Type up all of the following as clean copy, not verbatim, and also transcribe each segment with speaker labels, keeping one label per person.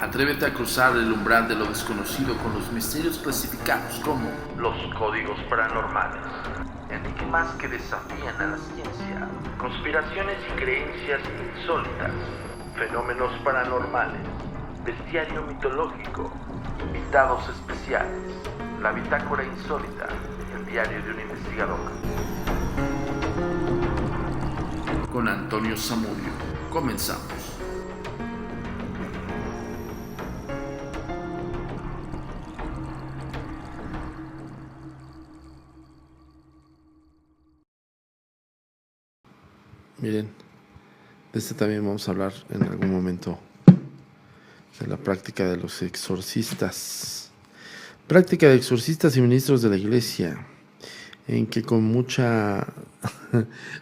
Speaker 1: Atrévete a cruzar el umbral de lo desconocido con los misterios clasificados como los códigos paranormales, enigmas que desafían a la ciencia, conspiraciones y creencias insólitas, fenómenos paranormales, bestiario mitológico, invitados especiales, la bitácora insólita, el diario de un investigador. Con Antonio Zamudio, comenzamos. Miren, de este también vamos a hablar en algún momento, de la práctica de los exorcistas. Práctica de exorcistas y ministros de la iglesia, en que con mucha...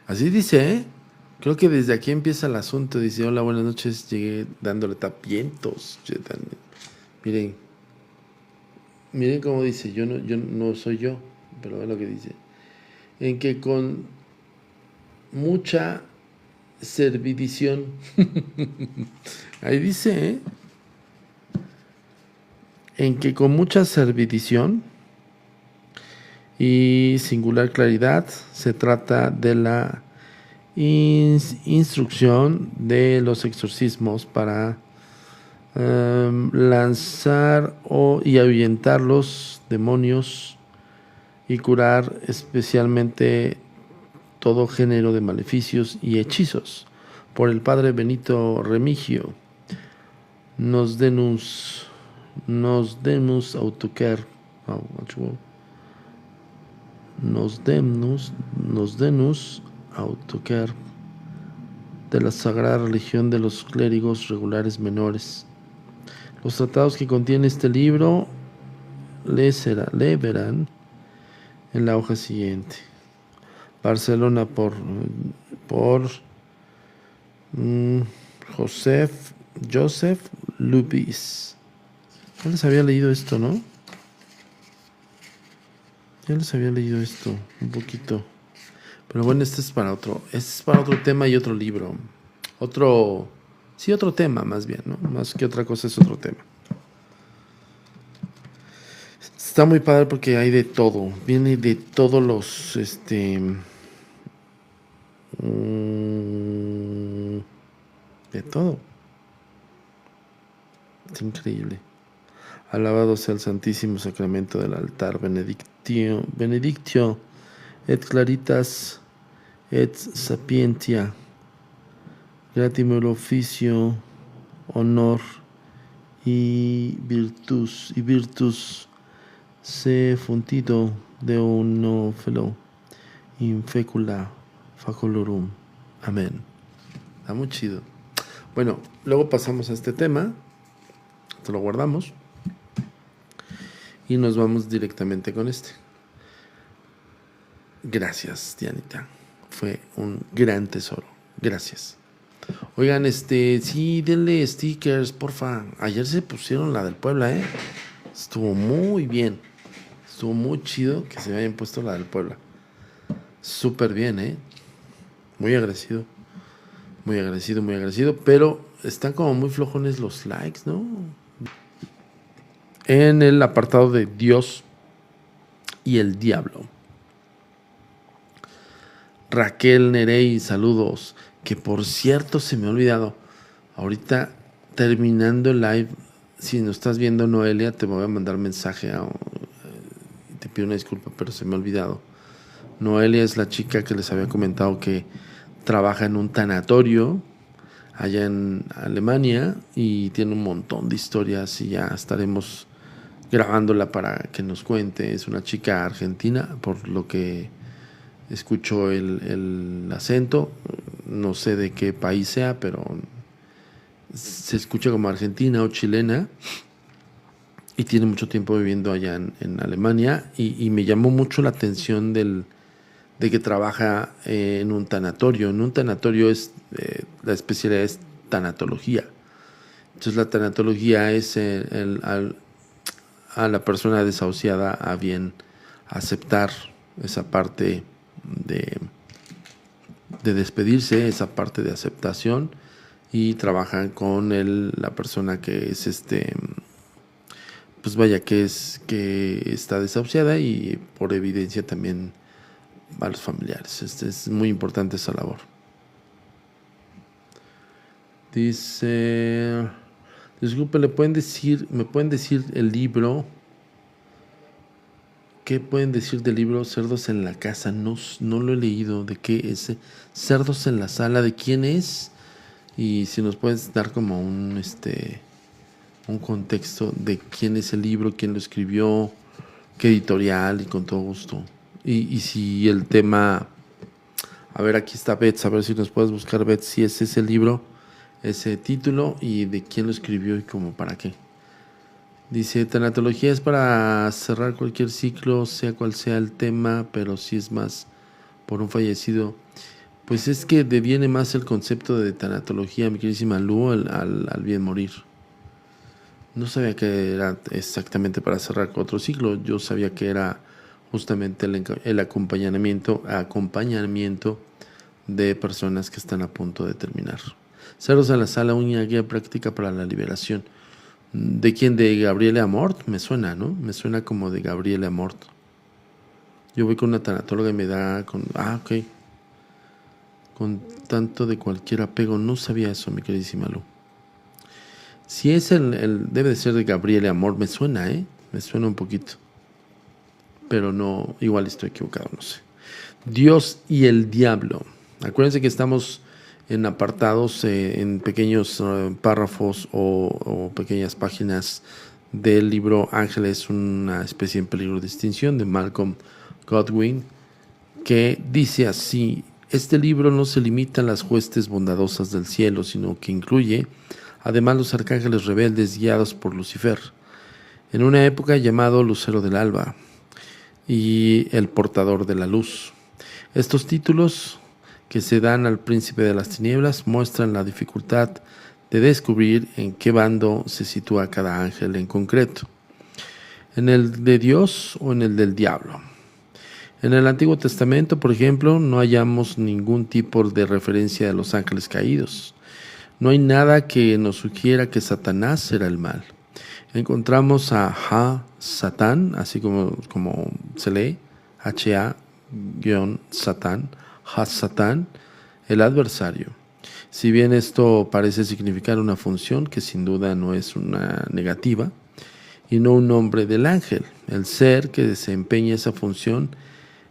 Speaker 1: Así dice, ¿eh? Creo que desde aquí empieza el asunto. Dice, hola, buenas noches, llegué dándole tapientos. Miren cómo dice, yo no soy yo, pero ve lo que dice. En que con mucha servidición. Ahí dice, ¿eh? En que con mucha servidición y singular claridad se trata de la instrucción de los exorcismos para lanzar y ahuyentar los demonios y curar especialmente todo género de maleficios y hechizos, por el padre Benito Remigio. Nos denus autocar, nos denus autocar de la sagrada religión de los clérigos regulares menores. Los tratados que contiene este libro le verán en la hoja siguiente. Barcelona por Joseph Lubis. Ya les había leído esto, ¿no? Ya les había leído esto un poquito. Pero bueno, este es para otro tema y otro libro. Otro tema más bien, ¿no? Más que otra cosa es otro tema. Está muy padre porque hay de todo. Viene de todos los, de todo. Es increíble. Alabado sea el Santísimo Sacramento del altar, benedictio et claritas et sapientia, gratimur officio, honor y virtus se fundido de uno felo in fecula facolorum. Amén. Está muy chido. Bueno, luego pasamos a este tema. Te lo guardamos. Y nos vamos directamente con este. Gracias, Dianita. Fue un gran tesoro. Gracias. Oigan, sí, denle stickers, porfa. Ayer se pusieron la del Puebla, ¿eh? Estuvo muy bien. Estuvo muy chido que se hayan puesto la del Puebla. Súper bien, ¿eh? Muy agradecido. Muy agradecido. Pero están como muy flojones los likes, ¿no? En el apartado de Dios y el diablo. Raquel Nerey, saludos. Que por cierto se me ha olvidado. Ahorita terminando el live, si no estás viendo, Noelia, te voy a mandar mensaje. Te pido una disculpa, pero se me ha olvidado. Noelia es la chica que les había comentado que trabaja en un tanatorio allá en Alemania y tiene un montón de historias y ya estaremos grabándola para que nos cuente. Es una chica argentina, por lo que escucho el acento. No sé de qué país sea, pero se escucha como argentina o chilena y tiene mucho tiempo viviendo allá en Alemania y me llamó mucho la atención de que trabaja en un tanatorio. En un tanatorio la especialidad es tanatología. Entonces la tanatología es a la persona desahuciada a bien aceptar esa parte de despedirse, esa parte de aceptación y trabajan con la persona que es pues vaya, que está desahuciada, y por evidencia también a los familiares. Es muy importante esa labor. Dice, disculpe, me pueden decir el libro? ¿Qué pueden decir del libro Cerdos en la Casa? No lo he leído. ¿De qué es? Cerdos en la Sala, ¿de quién es? Y si nos puedes dar como un contexto de quién es el libro, quién lo escribió, qué editorial, y con todo gusto. Y si el tema, a ver, aquí está Bets, a ver si nos puedes buscar, Bets, si es ese libro, ese título, y de quién lo escribió y como para qué. Dice, tanatología es para cerrar cualquier ciclo, sea cual sea el tema, pero si es más por un fallecido. Pues es que deviene más el concepto de tanatología, mi queridísima Lu, al bien morir. No sabía que era exactamente para cerrar otro ciclo. Yo sabía que era justamente el acompañamiento de personas que están a punto de terminar. Cerdos en la Sala, una guía práctica para la liberación. ¿De quién? ¿De Gabriele Amort? Me suena, ¿no? Me suena como de Gabriele Amort. Yo voy con una tanatóloga y me da con... ok. Con tanto de cualquier apego. No sabía eso, mi queridísima Lu. Si es debe de ser de Gabriele Amort. Me suena, me suena un poquito. Pero no, igual estoy equivocado, no sé. Dios y el diablo. Acuérdense que estamos en apartados, en pequeños párrafos o pequeñas páginas del libro Ángeles, una especie en peligro de extinción, de Malcolm Godwin, que dice así: este libro no se limita a las huestes bondadosas del cielo, sino que incluye además los arcángeles rebeldes guiados por Lucifer, en una época llamado Lucero del Alba, y el portador de la luz. Estos títulos que se dan al príncipe de las tinieblas muestran la dificultad de descubrir en qué bando se sitúa cada ángel en concreto, en el de Dios o en el del diablo. En el Antiguo Testamento, por ejemplo, no hallamos ningún tipo de referencia a los ángeles caídos. No hay nada que nos sugiera que Satanás era el mal. Encontramos a Ha-Satán, así como se lee, H-A-Satán, Ha-Satán, el adversario. Si bien esto parece significar una función que sin duda no es una negativa, y no un nombre del ángel, el ser que desempeña esa función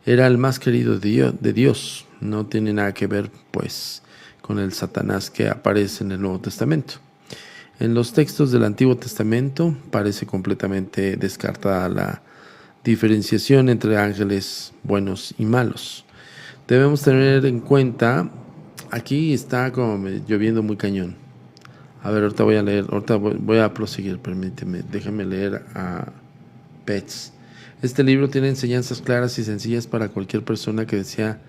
Speaker 1: era el más querido de Dios. No tiene nada que ver, pues, con el Satanás que aparece en el Nuevo Testamento. En los textos del Antiguo Testamento parece completamente descartada la diferenciación entre ángeles buenos y malos. Debemos tener en cuenta, aquí está como lloviendo muy cañón. A ver, ahorita voy a leer, voy a proseguir, permíteme, déjame leer a Pets. Este libro tiene enseñanzas claras y sencillas para cualquier persona que desea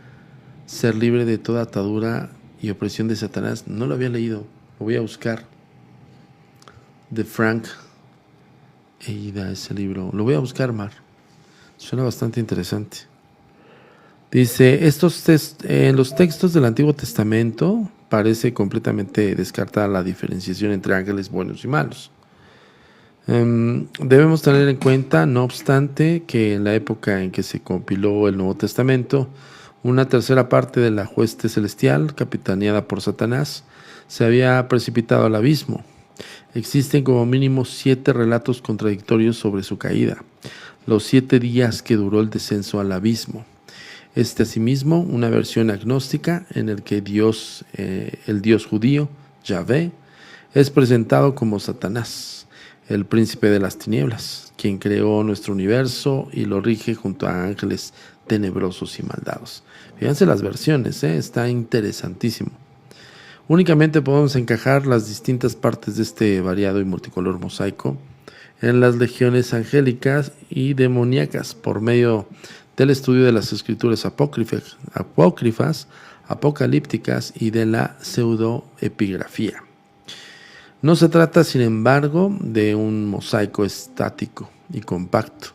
Speaker 1: ser libre de toda atadura y opresión de Satanás. No lo había leído, lo voy a buscar. De Frank Eida, ese libro. Lo voy a buscar, Mar. Suena bastante interesante. Dice, en los textos del Antiguo Testamento parece completamente descartada la diferenciación entre ángeles buenos y malos. Debemos tener en cuenta, no obstante, que en la época en que se compiló el Nuevo Testamento, una tercera parte de la hueste celestial, capitaneada por Satanás, se había precipitado al abismo. Existen como mínimo 7 relatos contradictorios sobre su caída, los 7 días que duró el descenso al abismo. Asimismo, una versión agnóstica en el que el Dios judío, Yahvé, es presentado como Satanás, el príncipe de las tinieblas, quien creó nuestro universo y lo rige junto a ángeles tenebrosos y maldados. Fíjense las versiones, está interesantísimo. Únicamente podemos encajar las distintas partes de este variado y multicolor mosaico en las legiones angélicas y demoníacas por medio del estudio de las escrituras apócrifas, apocalípticas y de la pseudoepigrafía. No se trata, sin embargo, de un mosaico estático y compacto.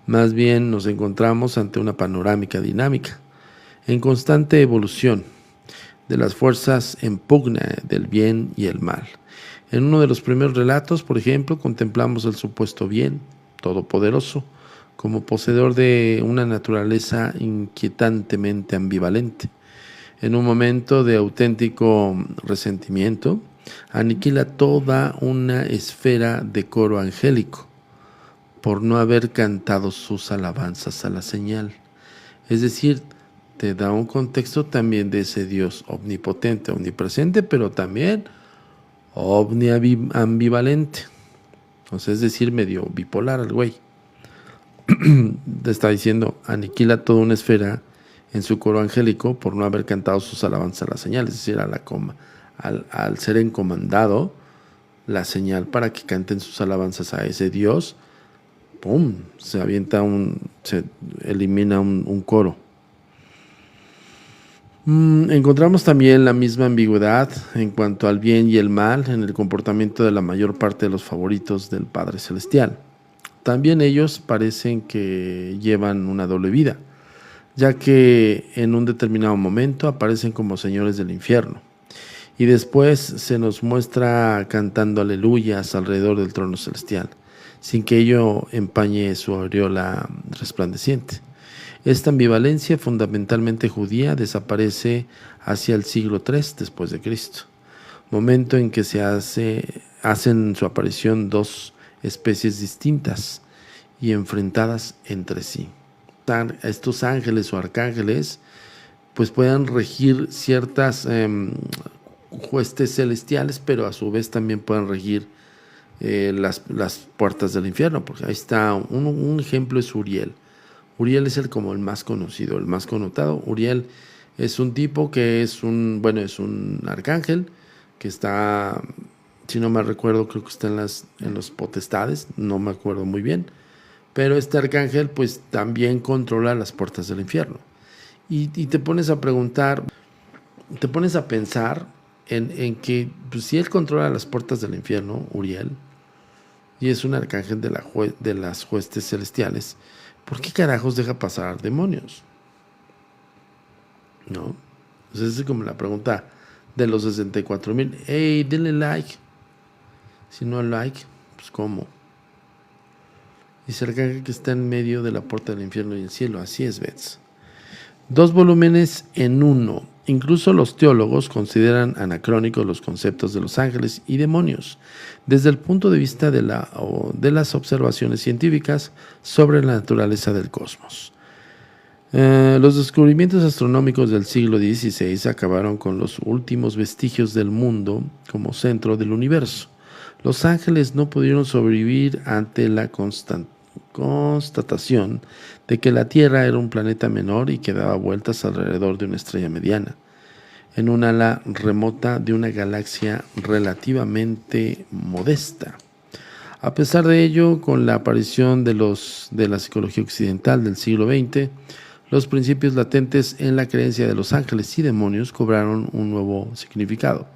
Speaker 1: Más bien nos encontramos ante una panorámica dinámica, en constante evolución, de las fuerzas en pugna del bien y el mal. En uno de los primeros relatos, por ejemplo, contemplamos el supuesto bien todopoderoso como poseedor de una naturaleza inquietantemente ambivalente. En un momento de auténtico resentimiento, aniquila toda una esfera de coro angélico por no haber cantado sus alabanzas a la señal. Es decir, te da un contexto también de ese Dios omnipotente, omnipresente, pero también ambivalente. O sea, es decir, medio bipolar al güey. Te está diciendo, aniquila toda una esfera en su coro angélico por no haber cantado sus alabanzas a la señal, es decir, al ser encomendado la señal para que canten sus alabanzas a ese Dios, ¡pum! Se elimina un coro. Encontramos también la misma ambigüedad en cuanto al bien y el mal en el comportamiento de la mayor parte de los favoritos del Padre Celestial. También ellos parecen que llevan una doble vida, ya que en un determinado momento aparecen como señores del infierno y después se nos muestra cantando aleluyas alrededor del trono celestial, sin que ello empañe su aureola resplandeciente. Esta ambivalencia fundamentalmente judía desaparece hacia el siglo III después de Cristo, momento en que hacen su aparición dos especies distintas y enfrentadas entre sí. Estos ángeles o arcángeles pues puedan regir ciertas huestes celestiales, pero a su vez también pueden regir las puertas del infierno, porque ahí está un ejemplo es Uriel. Uriel es como el más conocido, el más connotado. Uriel es un tipo que es un arcángel que está, si no me recuerdo, creo que está en los potestades, no me acuerdo muy bien, pero este arcángel pues también controla las puertas del infierno. Y te pones a preguntar, te pones a pensar en que pues, si él controla las puertas del infierno, Uriel, y es un arcángel de las huestes celestiales, ¿por qué carajos deja pasar demonios? ¿No? Entonces es como la pregunta de los 64,000. Hey, denle like. Si no like, pues ¿cómo? Dice el arcángel que está en medio de la puerta del infierno y el cielo. Así es, Bets. 2 volúmenes en uno. Incluso los teólogos consideran anacrónicos los conceptos de los ángeles y demonios desde el punto de vista de las observaciones científicas sobre la naturaleza del cosmos. Los descubrimientos astronómicos del siglo XVI acabaron con los últimos vestigios del mundo como centro del universo. Los ángeles no pudieron sobrevivir ante la constatación de que la Tierra era un planeta menor y que daba vueltas alrededor de una estrella mediana, en un ala remota de una galaxia relativamente modesta. A pesar de ello, con la aparición de la psicología occidental del siglo XX, los principios latentes en la creencia de los ángeles y demonios cobraron un nuevo significado.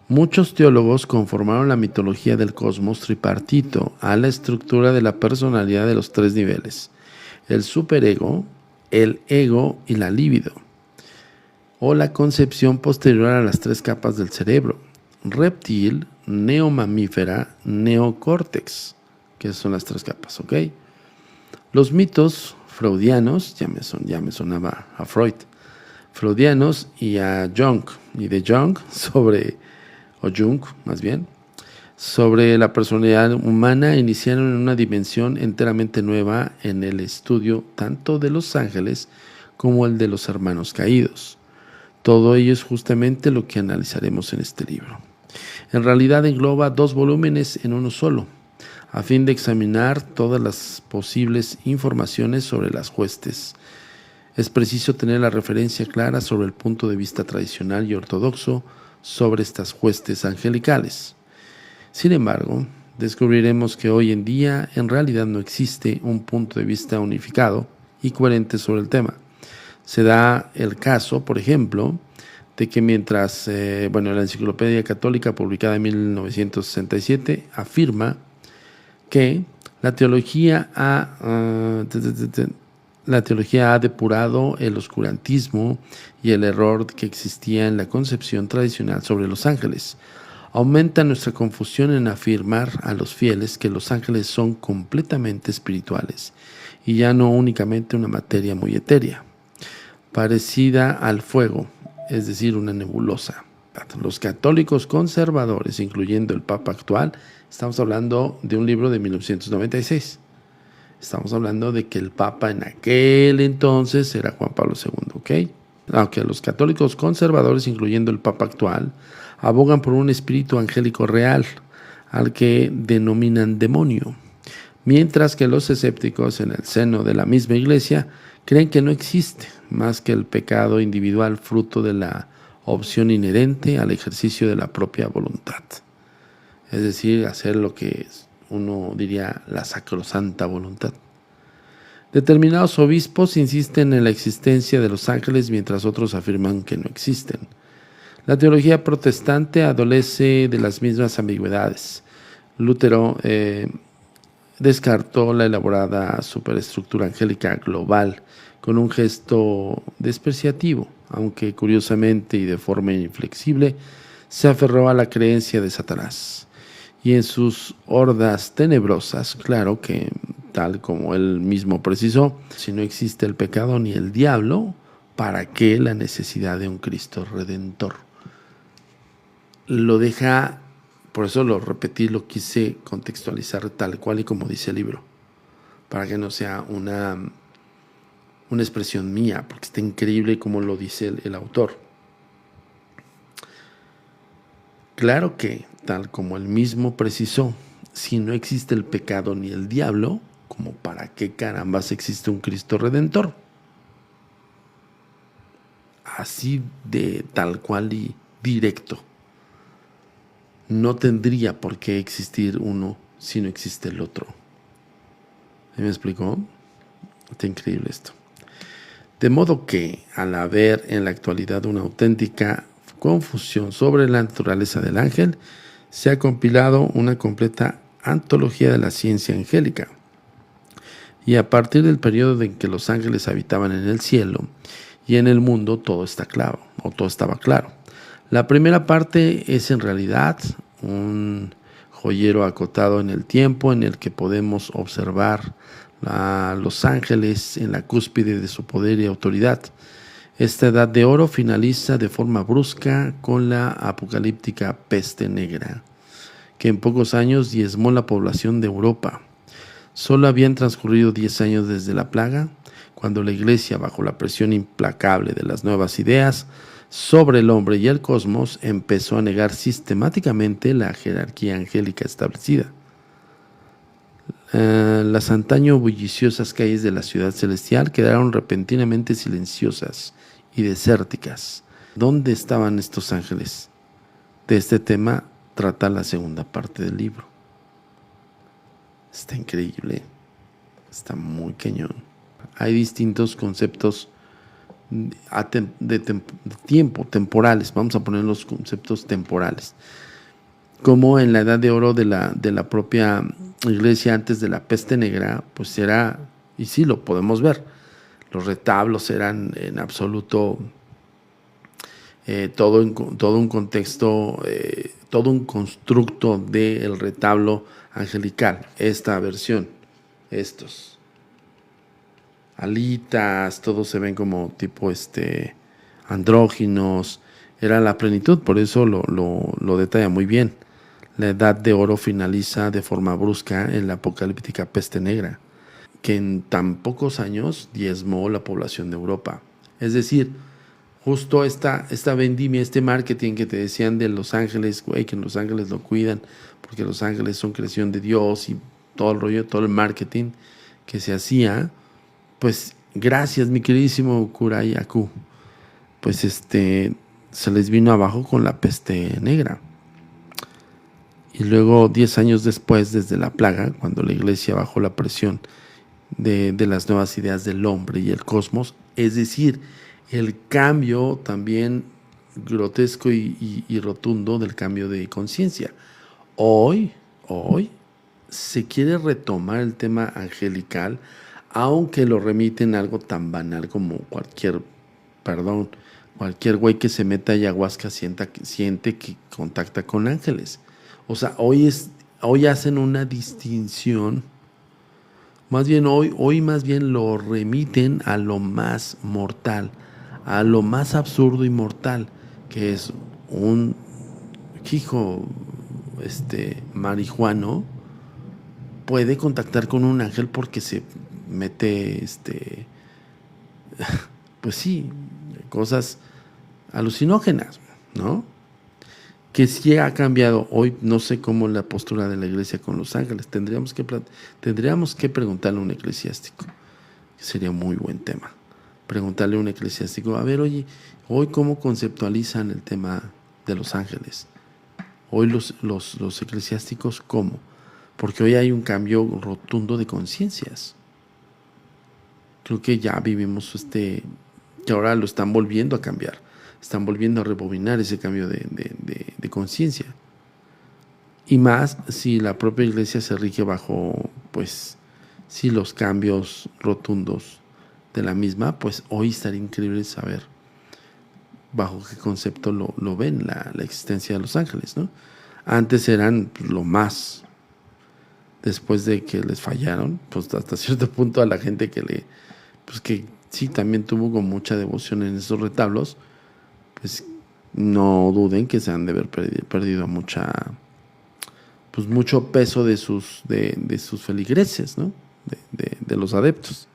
Speaker 1: Muchos teólogos conformaron la mitología del cosmos tripartito a la estructura de la personalidad de los 3 niveles: el superego, el ego y la libido, o la concepción posterior a las 3 capas del cerebro: reptil, neomamífera, neocórtex, que son las 3 capas, ¿ok? Los mitos freudianos, ya me sonaba a Freud, freudianos y a Jung, y de Jung sobre la personalidad humana iniciaron en una dimensión enteramente nueva en el estudio tanto de los ángeles como el de los hermanos caídos. Todo ello es justamente lo que analizaremos en este libro. En realidad engloba 2 volúmenes en uno solo, a fin de examinar todas las posibles informaciones sobre las huestes. Es preciso tener la referencia clara sobre el punto de vista tradicional y ortodoxo sobre estas huestes angelicales. Sin embargo, descubriremos que hoy en día en realidad no existe un punto de vista unificado y coherente sobre el tema. Se da el caso, por ejemplo, de que mientras la Enciclopedia Católica, publicada en 1967, afirma que la teología La teología ha depurado el oscurantismo y el error que existía en la concepción tradicional sobre los ángeles. Aumenta nuestra confusión en afirmar a los fieles que los ángeles son completamente espirituales y ya no únicamente una materia muy etérea, parecida al fuego, es decir, una nebulosa. Los católicos conservadores, incluyendo el Papa actual, estamos hablando de un libro de 1996. Estamos hablando de que el Papa en aquel entonces era Juan Pablo II, ¿ok? Aunque los católicos conservadores, incluyendo el Papa actual, abogan por un espíritu angélico real, al que denominan demonio, mientras que los escépticos en el seno de la misma iglesia creen que no existe más que el pecado individual fruto de la opción inherente al ejercicio de la propia voluntad. Es decir, hacer lo que uno diría la sacrosanta voluntad. Determinados obispos insisten en la existencia de los ángeles mientras otros afirman que no existen. La teología protestante adolece de las mismas ambigüedades. Lutero descartó la elaborada superestructura angélica global con un gesto despreciativo, aunque curiosamente y de forma inflexible se aferró a la creencia de Satanás. Y en sus hordas tenebrosas, claro que, tal como él mismo precisó, si no existe el pecado ni el diablo, ¿para qué la necesidad de un Cristo Redentor? Lo deja, por eso lo repetí, lo quise contextualizar tal cual y como dice el libro, para que no sea una expresión mía, porque está increíble como lo dice el autor. Claro que, tal como él mismo precisó, si no existe el pecado ni el diablo, ¿como para qué carambas existe un Cristo Redentor? Así de tal cual y directo. No tendría por qué existir uno si no existe el otro. ¿Me explicó? Está increíble esto. De modo que, al haber en la actualidad una auténtica confusión sobre la naturaleza del ángel, se ha compilado una completa antología de la ciencia angélica. Y a partir del periodo en que los ángeles habitaban en el cielo y en el mundo, todo está claro, o todo estaba claro. La primera parte es en realidad un joyero acotado en el tiempo en el que podemos observar a los ángeles en la cúspide de su poder y autoridad. Esta edad de oro finaliza de forma brusca con la apocalíptica peste negra, que en pocos años diezmó la población de Europa. Solo habían transcurrido 10 años desde la plaga, cuando la Iglesia, bajo la presión implacable de las nuevas ideas sobre el hombre y el cosmos, empezó a negar sistemáticamente la jerarquía angélica establecida. Las antaño bulliciosas calles de la ciudad celestial quedaron repentinamente silenciosas y desérticas. ¿Dónde estaban estos ángeles? De este tema trata la segunda parte del libro. Está increíble, está muy cañón. Hay distintos conceptos de tiempo, temporales. Vamos a poner los conceptos temporales. Como en la edad de oro de la propia iglesia antes de la peste negra, pues era, y sí lo podemos ver, los retablos eran en absoluto todo un contexto, todo un constructo del retablo angelical. Esta versión, estos alitas, todos se ven como tipo andróginos, era la plenitud, por eso lo detalla muy bien. La edad de oro finaliza de forma brusca en la apocalíptica peste negra, que en tan pocos años diezmó la población de Europa. Es decir, justo esta vendimia, este marketing que te decían de los ángeles, güey, que los ángeles lo cuidan, porque los ángeles son creación de Dios y todo el rollo, todo el marketing que se hacía, pues gracias mi queridísimo Kurayaku, pues se les vino abajo con la peste negra. Y luego 10 años después, desde la plaga, cuando la iglesia bajó la presión de las nuevas ideas del hombre y el cosmos, es decir, el cambio también grotesco y rotundo del cambio de conciencia. Hoy se quiere retomar el tema angelical aunque lo remiten a algo tan banal como cualquier güey que se meta ayahuasca siente que contacta con ángeles. O sea, hoy hacen una distinción, más bien hoy más bien lo remiten a lo más mortal, a lo más absurdo y mortal, que es un hijo marihuano puede contactar con un ángel porque se mete pues sí, cosas alucinógenas, ¿no? Que sí ha cambiado. Hoy no sé cómo la postura de la iglesia con los ángeles. Tendríamos que preguntarle a un eclesiástico, que sería muy buen tema. Preguntarle a un eclesiástico, a ver, oye, hoy cómo conceptualizan el tema de los ángeles. Hoy los eclesiásticos, ¿cómo? Porque hoy hay un cambio rotundo de conciencias. Creo que ya vivimos que ahora lo están volviendo a cambiar. Están volviendo a rebobinar ese cambio de conciencia. Y más si la propia iglesia se rige bajo, pues, sí, los cambios rotundos de la misma, pues hoy estaría increíble saber bajo qué concepto lo ven la existencia de los ángeles, ¿no? Antes eran lo más, después de que les fallaron, pues hasta cierto punto a la gente pues que sí también tuvo con mucha devoción en esos retablos, pues no duden que se han de haber perdido mucho peso de sus feligreses, ¿no? De los adeptos.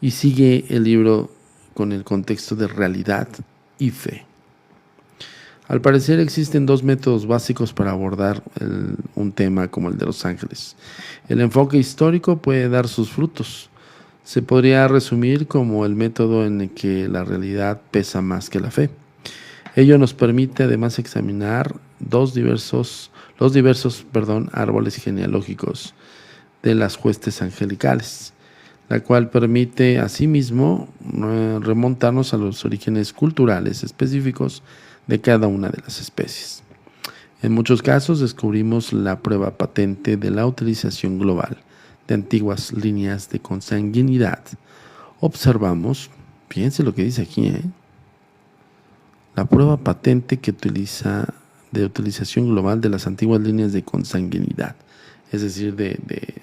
Speaker 1: Y sigue el libro con el contexto de realidad y fe. Al parecer existen dos métodos básicos para abordar un tema como el de los ángeles. El enfoque histórico puede dar sus frutos. Se podría resumir como el método en el que la realidad pesa más que la fe. Ello nos permite además examinar los diversos árboles genealógicos de las huestes angelicales, la cual permite asimismo remontarnos a los orígenes culturales específicos de cada una de las especies. En muchos casos descubrimos la prueba patente de la utilización global de antiguas líneas de consanguinidad. Observamos, fíjense lo que dice aquí, la prueba patente de utilización global de las antiguas líneas de consanguinidad, es decir, de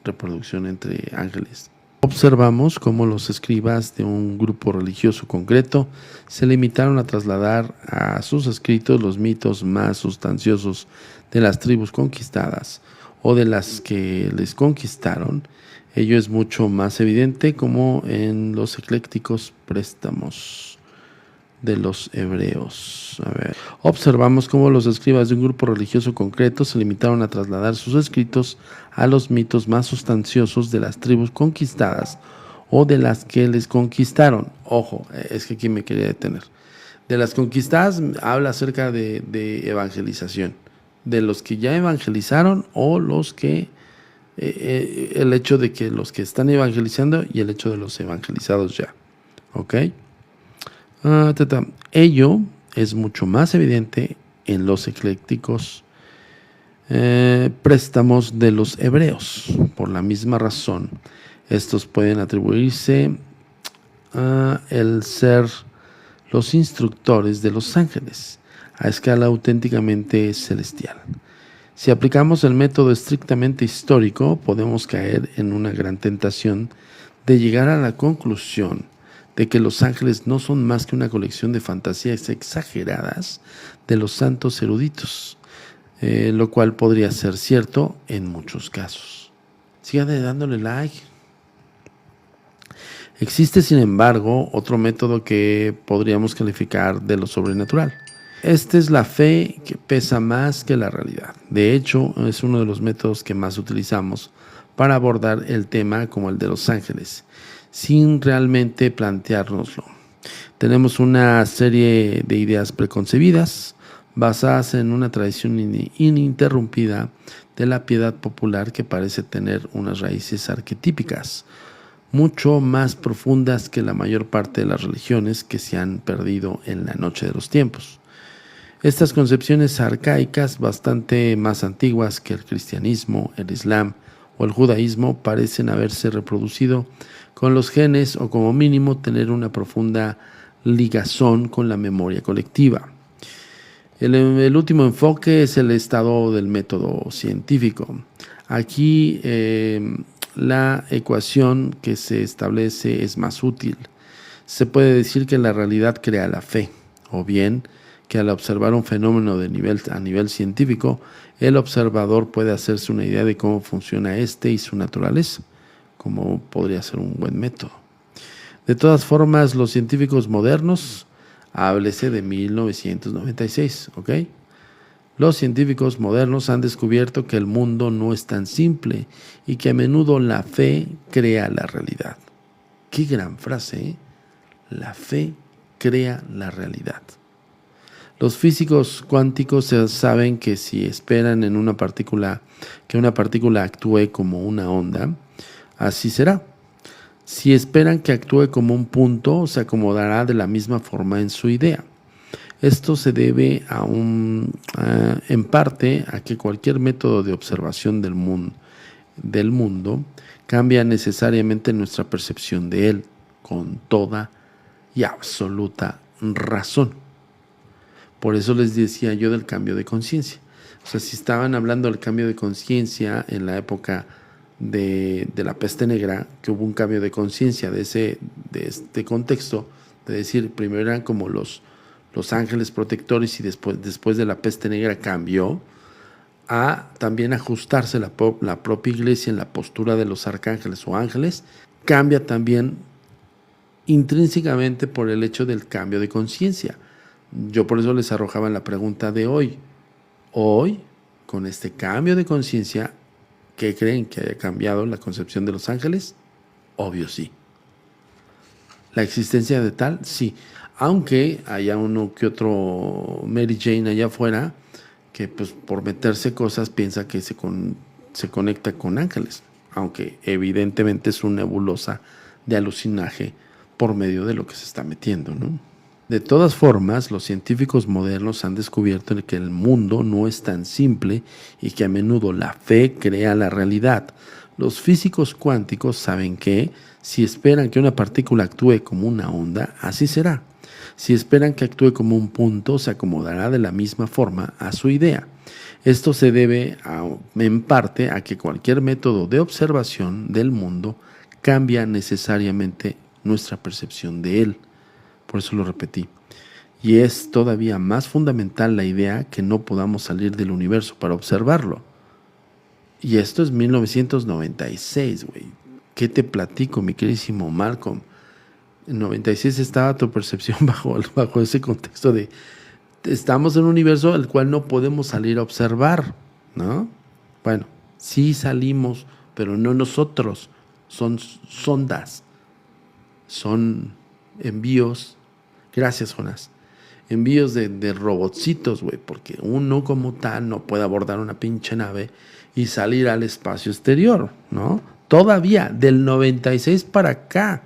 Speaker 1: reproducción entre ángeles. Observamos cómo los escribas de un grupo religioso concreto se limitaron a trasladar a sus escritos los mitos más sustanciosos de las tribus conquistadas o de las que les conquistaron. Ello es mucho más evidente como en los eclécticos préstamos de los hebreos. Observamos cómo los escribas de un grupo religioso concreto se limitaron a trasladar sus escritos a los mitos más sustanciosos de las tribus conquistadas o de las que les conquistaron. Ojo, es que aquí me quería detener. De las conquistadas habla acerca de evangelización, de los que ya evangelizaron o los que el hecho de que los que están evangelizando y el hecho de los evangelizados ya. ¿Ok? Ello es mucho más evidente en los eclécticos préstamos de los hebreos. Por la misma razón, estos pueden atribuirse a el ser los instructores de los ángeles a escala auténticamente celestial. Si aplicamos el método estrictamente histórico, podemos caer en una gran tentación de llegar a la conclusión de que los ángeles no son más que una colección de fantasías exageradas de los santos eruditos, lo cual podría ser cierto en muchos casos. Sigan dándole like. Existe, sin embargo, otro método que podríamos calificar de lo sobrenatural. Esta es la fe que pesa más que la realidad. De hecho, es uno de los métodos que más utilizamos para abordar el tema como el de los ángeles, sin realmente planteárnoslo. Tenemos una serie de ideas preconcebidas basadas en una tradición ininterrumpida de la piedad popular que parece tener unas raíces arquetípicas, mucho más profundas que la mayor parte de las religiones que se han perdido en la noche de los tiempos. Estas concepciones arcaicas, bastante más antiguas que el cristianismo, el islam o el judaísmo parecen haberse reproducido con los genes o como mínimo tener una profunda ligazón con la memoria colectiva. El último enfoque es el estado del método científico. Aquí la ecuación que se establece es más útil. Se puede decir que la realidad crea la fe, o bien que al observar un fenómeno a nivel científico, el observador puede hacerse una idea de cómo funciona este y su naturaleza, como podría ser un buen método. De todas formas, los científicos modernos, háblese de 1996, ¿ok? Los científicos modernos han descubierto que el mundo no es tan simple y que a menudo la fe crea la realidad. Qué gran frase, ¿eh? La fe crea la realidad. Los físicos cuánticos saben que si esperan en que una partícula actúe como una onda, así será. Si esperan que actúe como un punto, se acomodará de la misma forma en su idea. Esto se debe en parte a que cualquier método de observación del mundo cambia necesariamente nuestra percepción de él, con toda y absoluta razón. Por eso les decía yo del cambio de conciencia. O sea, si estaban hablando del cambio de conciencia en la época de la peste negra, que hubo un cambio de conciencia de este contexto, de decir, primero eran como los ángeles protectores y después de la peste negra cambió a también ajustarse la propia iglesia en la postura de los arcángeles o ángeles, cambia también intrínsecamente por el hecho del cambio de conciencia. Yo por eso les arrojaba la pregunta de hoy. Hoy, con este cambio de conciencia, ¿qué creen que haya cambiado la concepción de los ángeles? Obvio sí. ¿La existencia de tal? Sí. Aunque haya uno que otro Mary Jane allá afuera que pues por meterse cosas piensa que se conecta con ángeles. Aunque evidentemente es una nebulosa de alucinaje por medio de lo que se está metiendo, ¿no? De todas formas, los científicos modernos han descubierto que el mundo no es tan simple y que a menudo la fe crea la realidad. Los físicos cuánticos saben que, si esperan que una partícula actúe como una onda, así será. Si esperan que actúe como un punto, se acomodará de la misma forma a su idea. Esto se debe en parte a que cualquier método de observación del mundo cambia necesariamente nuestra percepción de él. Por eso lo repetí. Y es todavía más fundamental la idea que no podamos salir del universo para observarlo. Y esto es 1996, güey. ¿Qué te platico, mi queridísimo Malcolm? En 96 estaba tu percepción bajo ese contexto de estamos en un universo al cual no podemos salir a observar, ¿no? Bueno, sí salimos, pero no nosotros. Son sondas. Son envíos. Gracias, Jonás. Envíos de robotcitos, güey, porque uno como tal no puede abordar una pinche nave y salir al espacio exterior, ¿no? Todavía, del 96 para acá,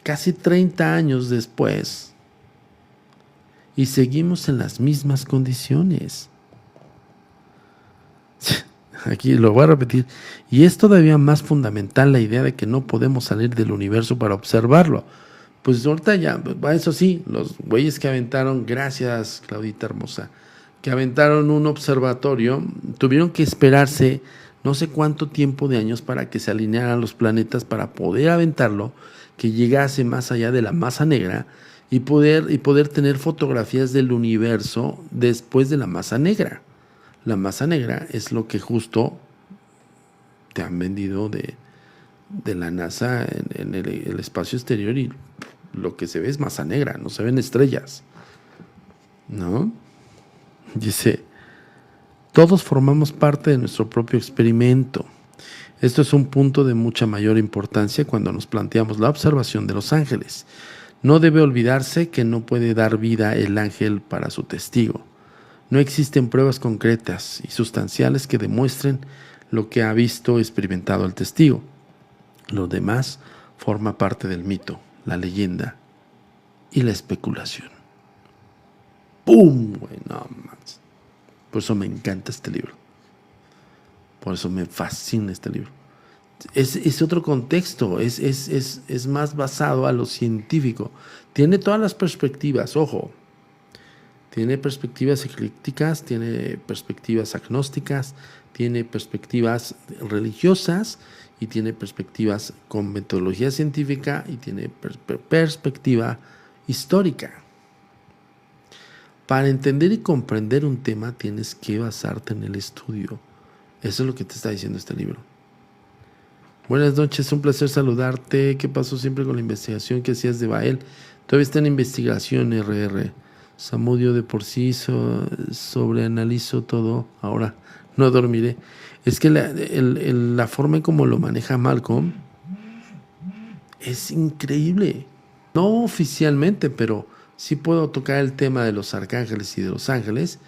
Speaker 1: casi 30 años después, y seguimos en las mismas condiciones. Aquí lo voy a repetir. Y es todavía más fundamental la idea de que no podemos salir del universo para observarlo. Pues ahorita ya, eso sí, los güeyes que aventaron, gracias Claudita hermosa, que aventaron un observatorio, tuvieron que esperarse no sé cuánto tiempo de años para que se alinearan los planetas para poder aventarlo, que llegase más allá de la masa negra y poder tener fotografías del universo después de la masa negra. La masa negra es lo que justo te han vendido de la NASA en el espacio exterior y lo que se ve es masa negra, no se ven estrellas, ¿no? Dice, todos formamos parte de nuestro propio experimento. Esto es un punto de mucha mayor importancia cuando nos planteamos la observación de los ángeles. No debe olvidarse que no puede dar vida el ángel para su testigo. No existen pruebas concretas y sustanciales que demuestren lo que ha visto o experimentado el testigo. Lo demás forma parte del mito, la leyenda y la especulación. ¡Pum! Güey, no más. Por eso me encanta este libro. Por eso me fascina este libro. Es otro contexto, es más basado a lo científico. Tiene todas las perspectivas, ojo. Tiene perspectivas eclécticas, tiene perspectivas agnósticas, tiene perspectivas religiosas y tiene perspectivas con metodología científica y tiene perspectiva histórica. Para entender y comprender un tema tienes que basarte en el estudio. Eso es lo que te está diciendo este libro. Buenas noches, un placer saludarte. ¿Qué pasó siempre con la investigación que hacías de Bael? Todavía está en investigación, RR. Samudio de por sí sobreanalizo todo. Ahora no dormiré. Es que la forma en cómo lo maneja Malcolm es increíble. No oficialmente, pero sí puedo tocar el tema de los arcángeles y de los ángeles,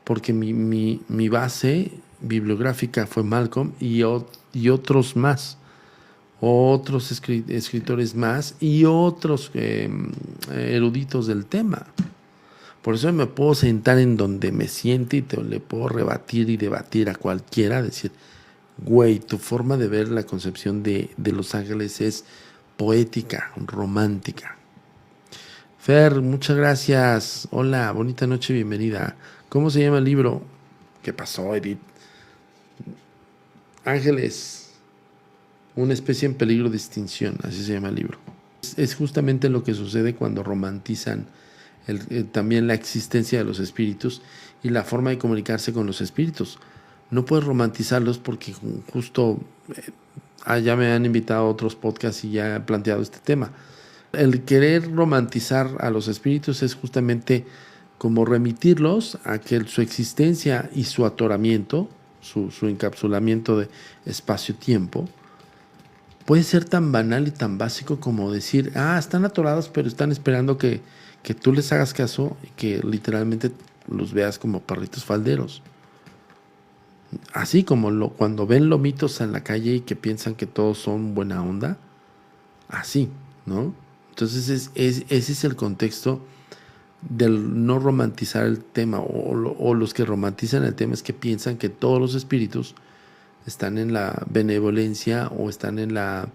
Speaker 1: porque mi base bibliográfica fue Malcolm y otros más. Otros escritores más y otros eruditos del tema. Por eso me puedo sentar en donde me siente y le puedo rebatir y debatir a cualquiera, decir, güey, tu forma de ver la concepción de los ángeles es poética, romántica. Fer, muchas gracias. Hola, bonita noche, bienvenida. ¿Cómo se llama el libro? ¿Qué pasó, Edith? Ángeles, una especie en peligro de extinción, así se llama el libro. Es justamente lo que sucede cuando romantizan también la existencia de los espíritus y la forma de comunicarse con los espíritus. No puedes romantizarlos porque justo ya me han invitado a otros podcasts y ya he planteado este tema. El querer romantizar a los espíritus es justamente como remitirlos a que su existencia y su atoramiento, su encapsulamiento de espacio-tiempo, puede ser tan banal y tan básico como decir, están atorados pero están esperando que tú les hagas caso y que literalmente los veas como perritos falderos. Así como cuando ven lomitos en la calle y que piensan que todos son buena onda, así, ¿no? Entonces ese es el contexto del no romantizar el tema, o los que romantizan el tema es que piensan que todos los espíritus están en la benevolencia o están en la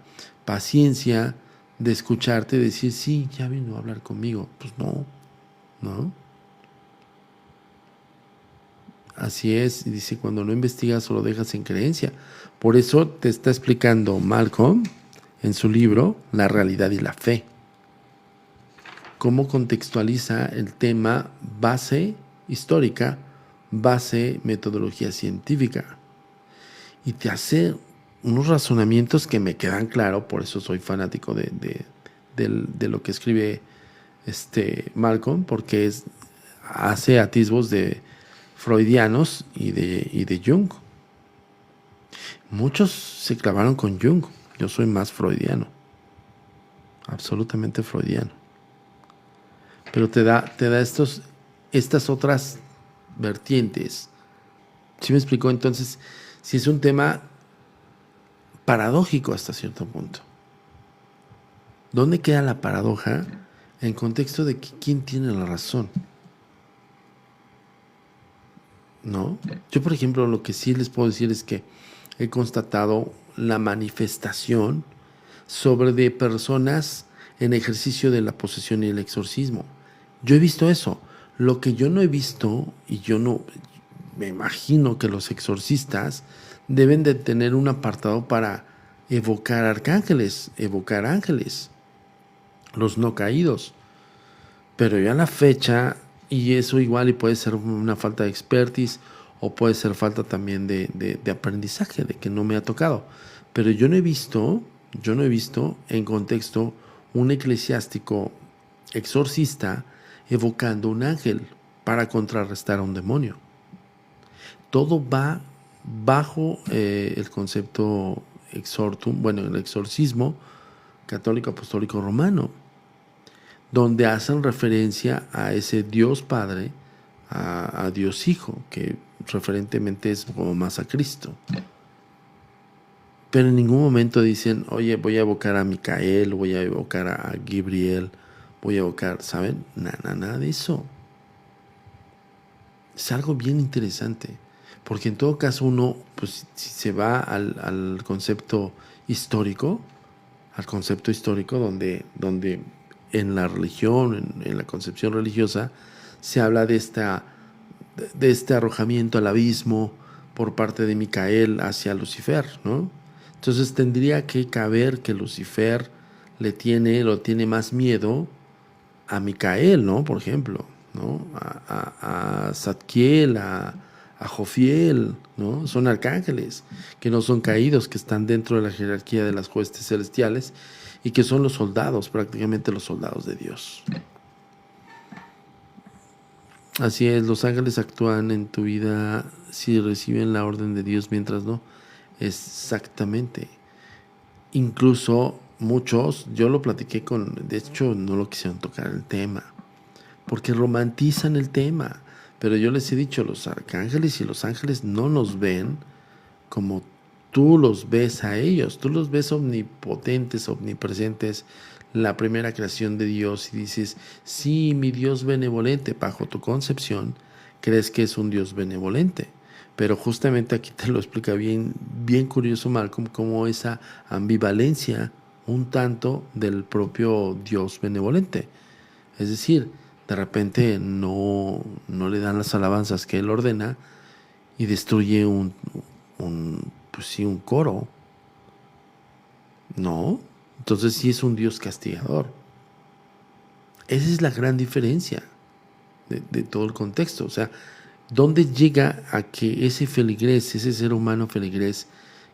Speaker 1: paciencia de escucharte y decir, sí, ya vino a hablar conmigo. Pues no. Así es, y dice, cuando no investigas o lo dejas en creencia. Por eso te está explicando Malcolm en su libro La realidad y la fe. Cómo contextualiza el tema base histórica, base metodología científica. Y te hace unos razonamientos que me quedan claros, por eso soy fanático de lo que escribe Malcolm, porque hace atisbos de freudianos y de Jung. Muchos se clavaron con Jung. Yo soy más freudiano, absolutamente freudiano. Pero te da estas otras vertientes. ¿Sí me explicó? Entonces, si es un tema paradójico hasta cierto punto. ¿Dónde queda la paradoja en contexto de que quién tiene la razón? ¿No? Yo, por ejemplo, lo que sí les puedo decir es que he constatado la manifestación sobre de personas en ejercicio de la posesión y el exorcismo. Yo he visto eso. Lo que yo no he visto, y yo no me imagino que los exorcistas deben de tener un apartado para evocar arcángeles, evocar ángeles, los no caídos. Pero ya a la fecha, y eso igual y puede ser una falta de expertise o puede ser falta también de aprendizaje, de que no me ha tocado. Pero yo no he visto en contexto un eclesiástico exorcista evocando un ángel para contrarrestar a un demonio. Todo va bajo el concepto exortum, el exorcismo católico apostólico romano, donde hacen referencia a ese Dios Padre, a Dios Hijo, que referentemente es como más a Cristo. Pero en ningún momento dicen, oye, voy a evocar a Micael, voy a evocar a Gabriel, voy a evocar, ¿saben? Nada de eso. Es algo bien interesante. Porque en todo caso uno, pues si se va al concepto histórico, donde en la religión, en la concepción religiosa, se habla de este arrojamiento al abismo por parte de Micael hacia Lucifer, ¿no? Entonces tendría que caber que Lucifer lo tiene más miedo a Micael, ¿no? Por ejemplo, ¿no? A Zadkiel, a Jofiel, ¿no? Son arcángeles que no son caídos, que están dentro de la jerarquía de las huestes celestiales y que son los soldados, prácticamente los soldados de Dios. Así es, los ángeles actúan en tu vida si reciben la orden de Dios, mientras no. Exactamente. Incluso muchos, yo lo platiqué de hecho no lo quisieron tocar el tema, porque romantizan el tema. Pero yo les he dicho, los arcángeles y los ángeles no nos ven como tú los ves a ellos. Tú los ves omnipotentes, omnipresentes, la primera creación de Dios, y dices, sí, mi Dios benevolente. Bajo tu concepción, crees que es un Dios benevolente. Pero justamente aquí te lo explica bien, bien curioso Malcolm, como esa ambivalencia un tanto del propio Dios benevolente. Es decir, de repente no le dan las alabanzas que él ordena y destruye pues sí, un coro. No, entonces sí es un Dios castigador. Esa es la gran diferencia de todo el contexto. O sea, ¿dónde llega a que ese feligrés, ese ser humano feligrés,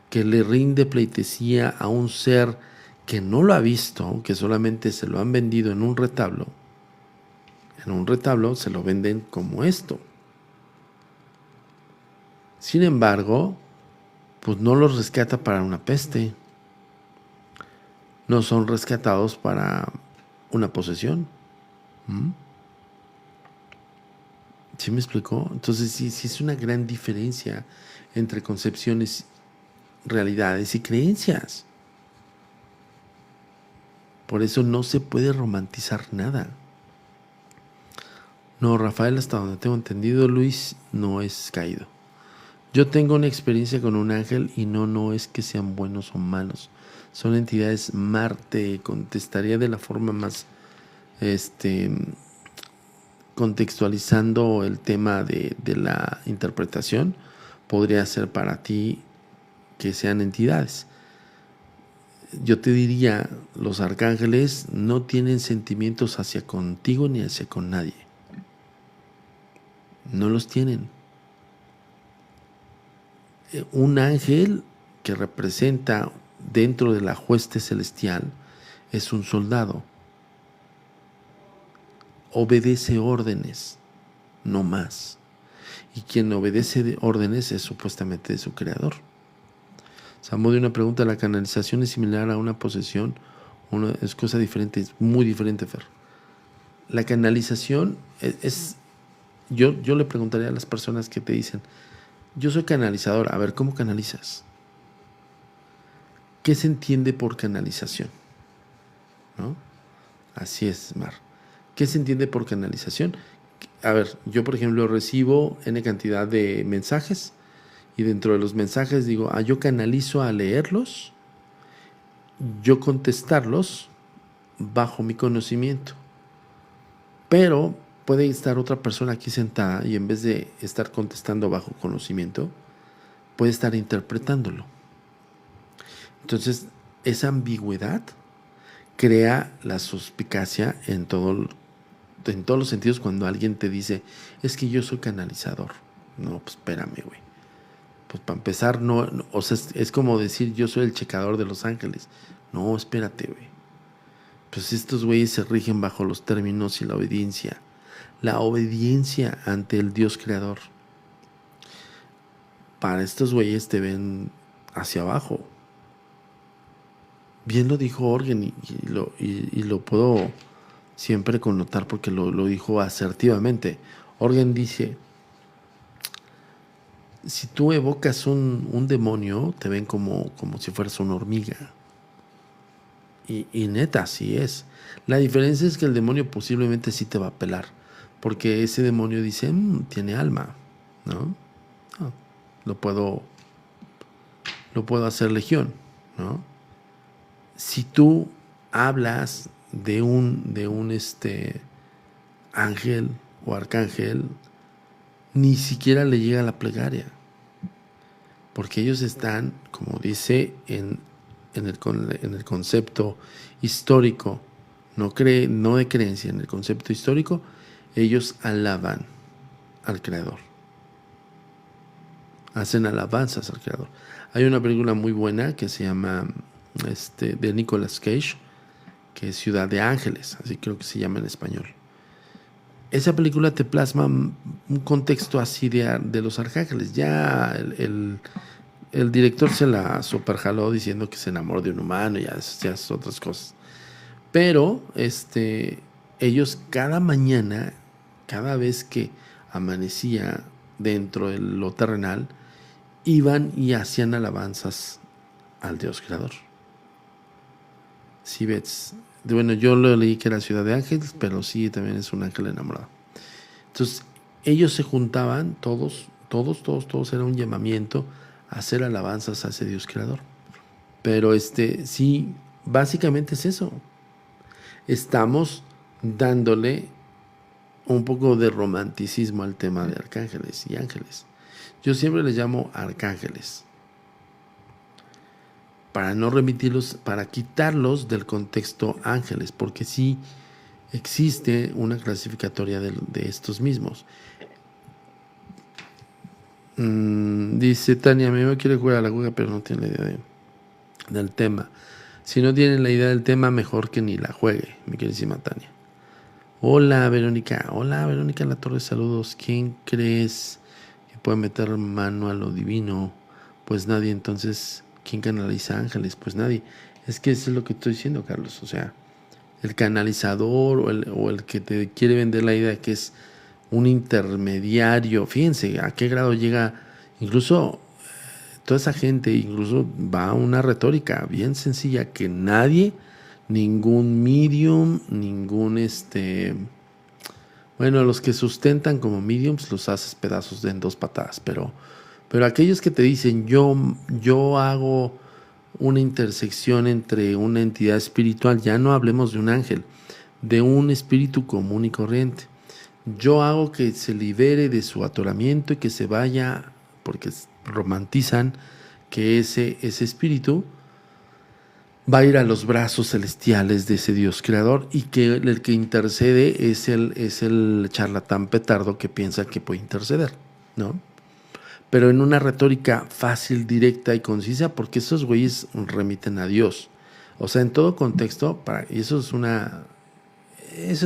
Speaker 1: que le rinde pleitesía a un ser que no lo ha visto, que solamente se lo han vendido en un retablo se lo venden como esto? Sin embargo, pues no los rescata para una peste. No son rescatados para una posesión. ¿Sí me explicó? Entonces sí es una gran diferencia entre concepciones, realidades y creencias. Por eso no se puede romantizar nada. No, Rafael, hasta donde tengo entendido, Luis no es caído. Yo tengo una experiencia con un ángel y no es que sean buenos o malos. Son entidades. Marte contestaría de la forma más contextualizando el tema de la interpretación. Podría ser para ti que sean entidades. Yo te diría, los arcángeles no tienen sentimientos hacia contigo ni hacia con nadie. No los tienen. Un ángel que representa dentro de la hueste celestial es un soldado. Obedece órdenes, no más. Y quien obedece órdenes es supuestamente de su creador. Samo de una pregunta, ¿la canalización es similar a una posesión? Es cosa diferente, es muy diferente, Fer. La canalización es yo le preguntaría a las personas que te dicen, yo soy canalizador. A ver, ¿cómo canalizas? ¿Qué se entiende por canalización? ¿No? Así es, Mar. ¿Qué se entiende por canalización? A ver, yo por ejemplo recibo N cantidad de mensajes y dentro de los mensajes digo, yo canalizo a leerlos, yo contestarlos bajo mi conocimiento. Pero puede estar otra persona aquí sentada y en vez de estar contestando bajo conocimiento, puede estar interpretándolo. Entonces, esa ambigüedad crea la suspicacia en todos los sentidos cuando alguien te dice, es que yo soy canalizador. No, pues espérame, güey. Pues para empezar, o sea, es como decir, yo soy el checador de los ángeles. No, espérate, güey. Pues estos güeyes se rigen bajo los términos y la obediencia. La obediencia ante el Dios creador. Para estos güeyes te ven hacia abajo. Bien lo dijo Orgen y lo puedo siempre connotar porque lo dijo asertivamente. Orgen dice, si tú evocas un demonio, te ven como si fueras una hormiga. Y neta, así es. La diferencia es que el demonio posiblemente sí te va a pelar, porque ese demonio dice, tiene alma, ¿no? lo puedo hacer legión, ¿no? Si tú hablas de un ángel o arcángel, ni siquiera le llega la plegaria, porque ellos están, como dice en el concepto histórico, no de creencia, en el concepto histórico, ellos alaban al Creador, hacen alabanzas al Creador. Hay una película muy buena que se llama de Nicolas Cage, que es Ciudad de Ángeles, así creo que se llama en español. Esa película te plasma un contexto así de los arcángeles. Ya el director se la superjaló diciendo que se enamoró de un humano y ya es otras cosas. Pero ellos cada mañana, cada vez que amanecía dentro de lo terrenal, iban y hacían alabanzas al Dios creador. Si ves, bueno, yo lo leí que era Ciudad de Ángeles, pero sí también es un ángel enamorado. Entonces, ellos se juntaban, todos, era un llamamiento a hacer alabanzas a ese Dios creador. Pero sí, básicamente es eso. Estamos dándole un poco de romanticismo al tema de arcángeles y ángeles. Yo siempre les llamo arcángeles, para no remitirlos, para quitarlos del contexto ángeles, porque sí existe una clasificatoria de estos mismos. Dice Tania, mi mamá quiere jugar a la Ouija, pero no tiene la idea del tema. Si no tienen la idea del tema, mejor que ni la juegue, mi queridísima Tania. Hola Verónica La Torre, saludos. ¿Quién crees que puede meter mano a lo divino? Pues nadie. Entonces, ¿quién canaliza ángeles? Pues nadie. Es que eso es lo que estoy diciendo, Carlos. O sea, el canalizador o el que te quiere vender la idea que es un intermediario. Fíjense a qué grado llega, incluso toda esa gente, incluso va a una retórica bien sencilla, que nadie, ningún medium, ningún bueno, los que sustentan como mediums los haces pedazos en 2 patadas, pero aquellos que te dicen yo hago una intersección entre una entidad espiritual, ya no hablemos de un ángel, de un espíritu común y corriente. Yo hago que se libere de su atoramiento y que se vaya, porque romantizan que ese espíritu va a ir a los brazos celestiales de ese Dios creador, y que el que intercede es el charlatán petardo que piensa que puede interceder, ¿no? Pero en una retórica fácil, directa y concisa, porque esos güeyes remiten a Dios. O sea, en todo contexto, y esa es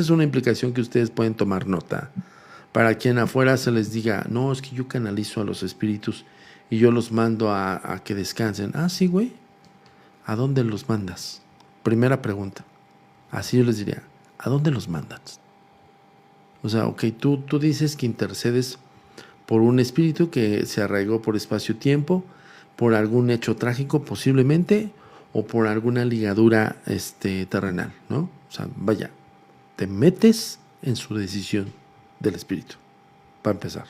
Speaker 1: una implicación que ustedes pueden tomar nota. Para quien afuera se les diga, no, es que yo canalizo a los espíritus y yo los mando a que descansen. Ah, sí, güey. ¿A dónde los mandas? Primera pregunta. Así yo les diría, ¿a dónde los mandas? O sea, ok, tú dices que intercedes por un espíritu que se arraigó por espacio-tiempo, por algún hecho trágico posiblemente, o por alguna ligadura terrenal, ¿no? O sea, vaya, te metes en su decisión del espíritu, para empezar.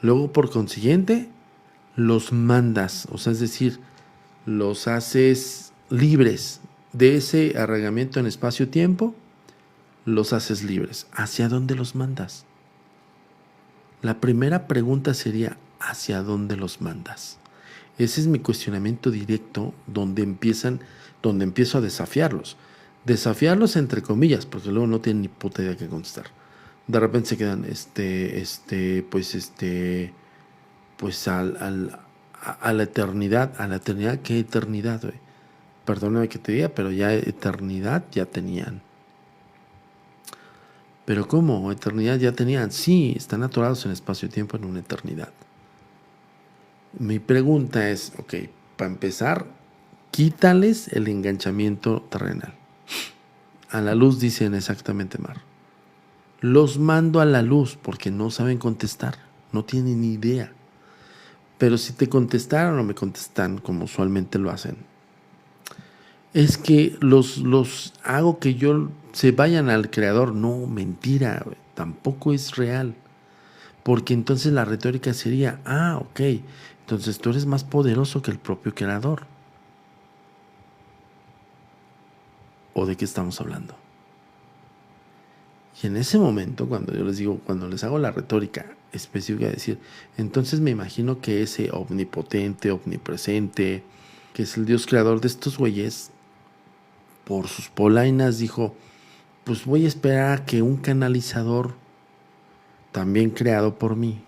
Speaker 1: Luego, por consiguiente, los mandas, o sea, es decir, los haces libres de ese arraigamiento en espacio-tiempo, los haces libres. ¿Hacia dónde los mandas? La primera pregunta sería, ¿hacia dónde los mandas? Ese es mi cuestionamiento directo, donde empiezo a desafiarlos. Desafiarlos entre comillas, porque luego no tienen ni puta idea que contestar. De repente se quedan, pues a la eternidad. ¿A la eternidad? ¿Qué eternidad, güey? Perdóname que te diga, pero ya eternidad ya tenían. ¿Pero cómo? ¿Eternidad ya tenían? Sí, están atorados en espacio-tiempo en una eternidad. Mi pregunta es, ok, para empezar, quítales el enganchamiento terrenal. A la luz dicen exactamente, Mar. Los mando a la luz porque no saben contestar, no tienen ni idea. Pero si te contestaron o me contestan como usualmente lo hacen, es que los hago que yo se vayan al creador. No, mentira, tampoco es real. Porque entonces la retórica sería, ok, entonces tú eres más poderoso que el propio creador. ¿O de qué estamos hablando? Y en ese momento, cuando yo les digo, cuando les hago la retórica específica de decir, entonces me imagino que ese omnipotente, omnipresente, que es el Dios creador de estos güeyes, por sus polainas dijo, pues voy a esperar a que un canalizador, también creado por mí,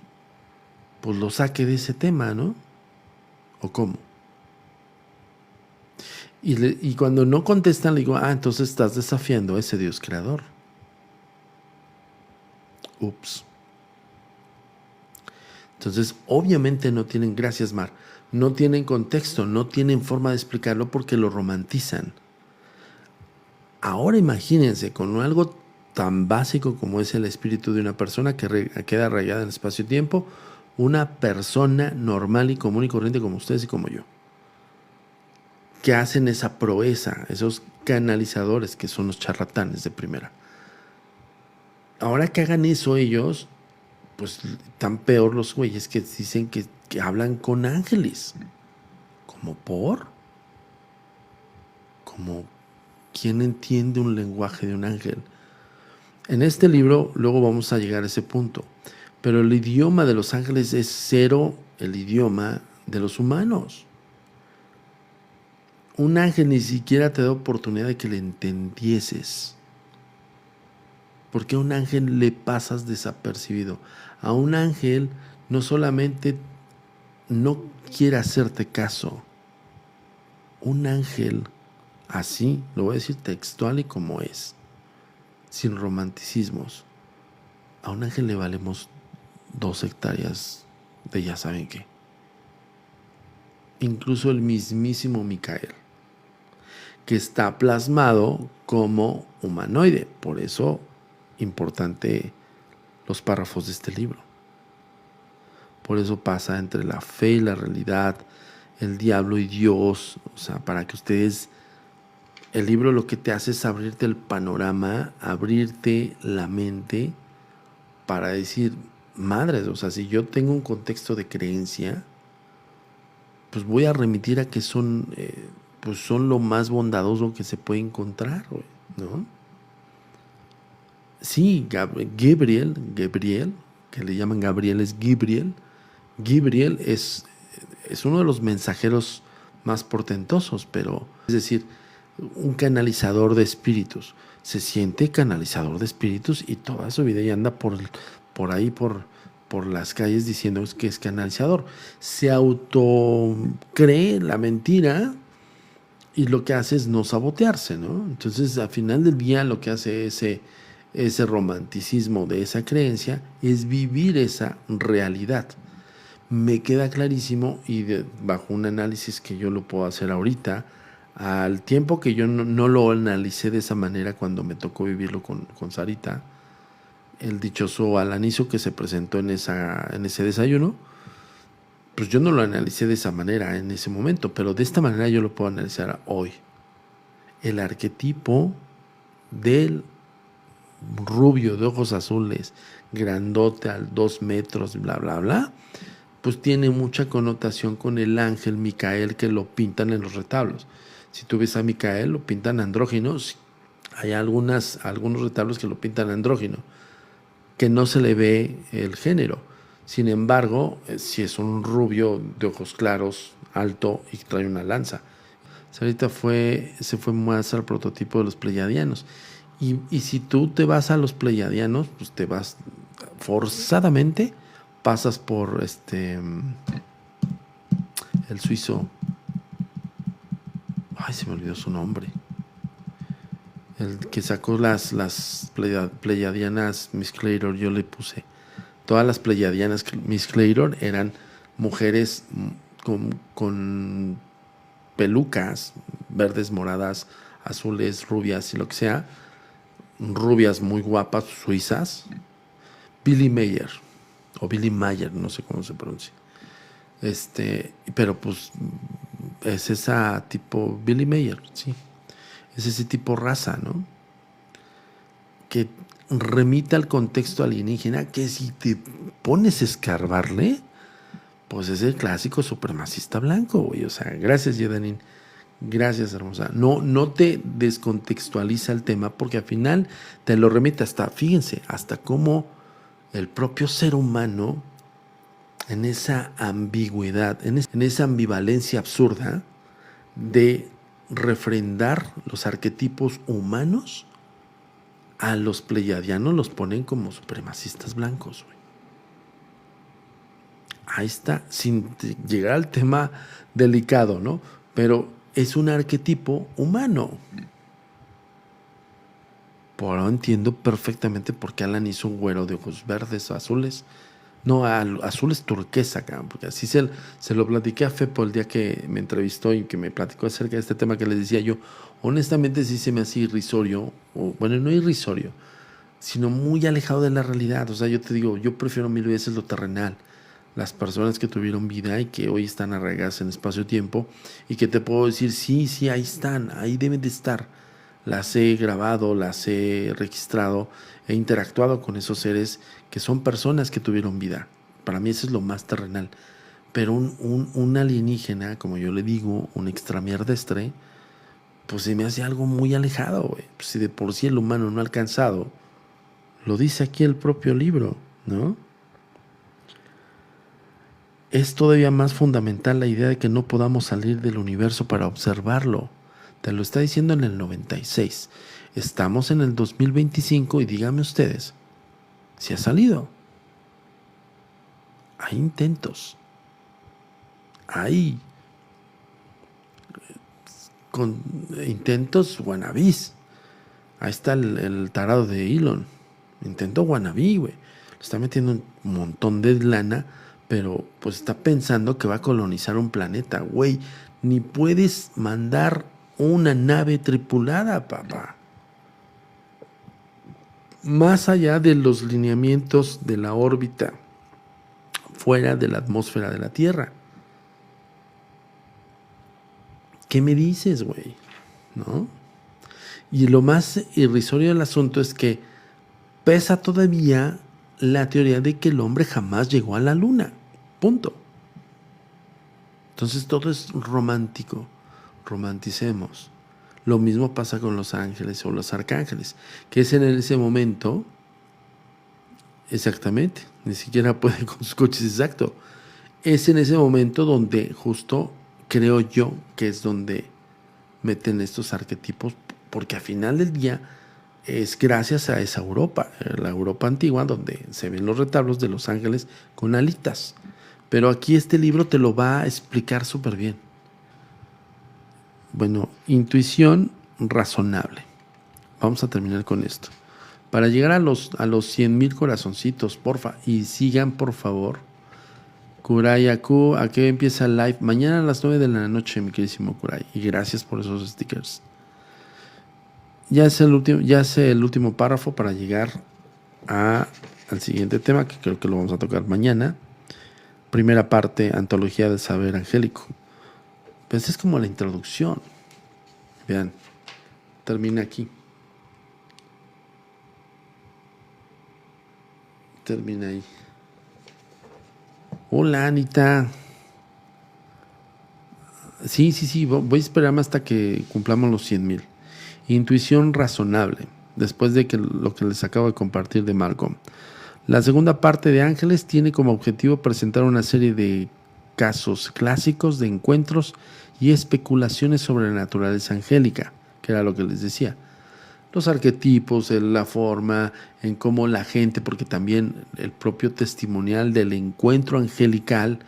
Speaker 1: pues lo saque de ese tema, ¿no? ¿O cómo? Y cuando no contestan, le digo, entonces estás desafiando a ese Dios creador. Ups. Entonces, obviamente no tienen, gracias Mar, no tienen contexto, no tienen forma de explicarlo porque lo romantizan. Ahora imagínense con algo tan básico como es el espíritu de una persona que queda rayada en el espacio-tiempo, una persona normal y común y corriente como ustedes y como yo, que hacen esa proeza, esos canalizadores que son los charlatanes de primera. Ahora que hagan eso ellos, pues tan peor los güeyes que dicen que hablan con ángeles. ¿Como por? Como ¿quién entiende un lenguaje de un ángel? En este libro luego vamos a llegar a ese punto. Pero el idioma de los ángeles es cero el idioma de los humanos. Un ángel ni siquiera te da oportunidad de que le entendieses. Porque a un ángel le pasas desapercibido. A un ángel no solamente no quiere hacerte caso. Un ángel, así, lo voy a decir textual y como es, sin romanticismos, a un ángel le valemos 2 hectáreas de ya saben qué. Incluso el mismísimo Micael, que está plasmado como humanoide. Por eso, importante los párrafos de este libro. Por eso pasa entre la fe y la realidad, el diablo y Dios. O sea, para que ustedes, el libro lo que te hace es abrirte el panorama, abrirte la mente para decir, madres, o sea, si yo tengo un contexto de creencia, pues voy a remitir a que son, pues son lo más bondadoso que se puede encontrar, ¿no? Sí, Gabriel, que le llaman Gabriel, es Gabriel. Gabriel es uno de los mensajeros más portentosos, pero es decir, un canalizador de espíritus. Se siente canalizador de espíritus y toda su vida ya anda por ahí, por las calles diciendo que es canalizador. Se autocree la mentira y lo que hace es no sabotearse, ¿no? Entonces, al final del día, lo que hace ese romanticismo de esa creencia es vivir esa realidad. Me queda clarísimo y bajo un análisis que yo lo puedo hacer ahorita, al tiempo que yo no lo analicé de esa manera cuando me tocó vivirlo con Sarita, el dichoso Alanizo que se presentó en ese desayuno, pues yo no lo analicé de esa manera en ese momento, pero de esta manera yo lo puedo analizar hoy. El arquetipo del rubio de ojos azules, grandote al 2 metros, bla, bla, bla, pues tiene mucha connotación con el ángel Micael que lo pintan en los retablos. Si tú ves a Micael, lo pintan andróginos. Hay algunos retablos que lo pintan andrógino, que no se le ve el género. Sin embargo, si es un rubio de ojos claros, alto y trae una lanza. Ahorita se fue más al prototipo de los pleyadianos. Y si tú te vas a los pleyadianos, pues te vas forzadamente, pasas por el suizo. Ay, se me olvidó su nombre. El que sacó las pleyadianas Miss Claydor, yo le puse. Todas las pleyadianas Miss Claydor eran mujeres con pelucas verdes, moradas, azules, rubias y lo que sea. Rubias muy guapas, suizas. Billy Mayer, o Billy Mayer, no sé cómo se pronuncia. Pero pues es esa tipo Billy Mayer, sí. Es ese tipo raza, ¿no? Que remite al contexto alienígena que si te pones a escarbarle, pues es el clásico supremacista blanco, güey. O sea, gracias, Yedanin. Gracias, hermosa. No, no te descontextualiza el tema porque al final te lo remite hasta, fíjense, hasta cómo el propio ser humano, en esa ambigüedad, en esa ambivalencia absurda de refrendar los arquetipos humanos, a los pleyadianos los ponen como supremacistas blancos, güey. Ahí está, sin llegar al tema delicado, ¿no? Pero es un arquetipo humano. Por ahora entiendo perfectamente por qué Alan hizo un güero de ojos verdes o azules. No, azules turquesa, cabrón, porque así se lo platiqué a Fepo el día que me entrevistó y que me platicó acerca de este tema que les decía yo. Honestamente sí se me hace irrisorio, o bueno, no irrisorio, sino muy alejado de la realidad. O sea, yo te digo, yo prefiero mil veces lo terrenal. Las personas que tuvieron vida y que hoy están arraigadas en espacio-tiempo y que te puedo decir, sí, sí, ahí están, ahí deben de estar. Las he grabado, las he registrado, he interactuado con esos seres que son personas que tuvieron vida. Para mí eso es lo más terrenal. Pero un alienígena, como yo le digo, un extramierdestre, pues se me hace algo muy alejado, güey. Pues si de por sí el humano no ha alcanzado, lo dice aquí el propio libro, ¿no? Es todavía más fundamental la idea de que no podamos salir del universo para observarlo. Te lo está diciendo en el 96. Estamos en el 2025 y díganme ustedes si ha salido. Hay intentos. Hay intentos wannabis. Ahí está el tarado de Elon. Intento wannabe, güey. Le está metiendo un montón de lana, pero pues está pensando que va a colonizar un planeta, güey. Ni puedes mandar una nave tripulada, papá. Más allá de los lineamientos de la órbita, fuera de la atmósfera de la Tierra. ¿Qué me dices, güey? ¿No? Y lo más irrisorio del asunto es que pesa todavía la teoría de que el hombre jamás llegó a la luna. Punto. Entonces todo es romántico. Romanticemos. Lo mismo pasa con los ángeles o los arcángeles, que es en ese momento, exactamente, ni siquiera pueden con sus coches, exacto. Es en ese momento donde justo creo yo que es donde meten estos arquetipos, porque al final del día es gracias a esa Europa, la Europa antigua, donde se ven los retablos de los ángeles con alitas. Pero aquí este libro te lo va a explicar súper bien. Bueno, intuición razonable. Vamos a terminar con esto. Para llegar a los 100,000 corazoncitos, porfa, y sigan por favor. Kurayaku, ¿a qué empieza el live? Mañana a las 9 de la noche, mi queridísimo Kuray. Y gracias por esos stickers. Ya es el último párrafo para llegar al siguiente tema, que creo que lo vamos a tocar mañana. Primera parte, Antología del Saber Angélico. Pues es como la introducción. Vean, termina aquí. Termina ahí. Hola, Anita. Sí, voy a esperarme hasta que cumplamos los 100,000. Intuición razonable, después de que lo que les acabo de compartir de Malcolm. La segunda parte de Ángeles tiene como objetivo presentar una serie de casos clásicos de encuentros y especulaciones sobre la naturaleza angélica, que era lo que les decía. Los arquetipos, la forma, en cómo la gente, porque también el propio testimonial del encuentro angelical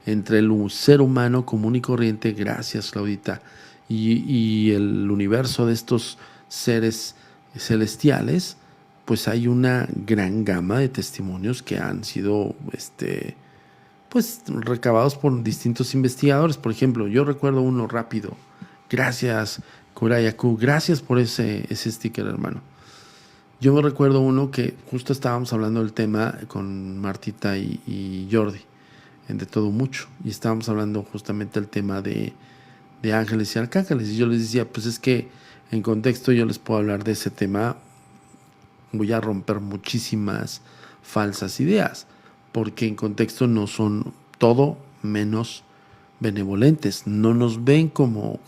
Speaker 1: entre el ser humano común y corriente, gracias Claudita, y el universo de estos seres celestiales, pues hay una gran gama de testimonios que han sido pues recabados por distintos investigadores. Por ejemplo, yo recuerdo uno rápido. Gracias, Kurayaku. Gracias por ese sticker, hermano. Yo me recuerdo uno que justo estábamos hablando del tema con Martita y Jordi, en De Todo Mucho. Y estábamos hablando justamente del tema de ángeles y arcángeles. Y yo les decía, pues es que en contexto yo les puedo hablar de ese tema voy a romper muchísimas falsas ideas, porque en contexto no son todo menos benevolentes, no nos ven como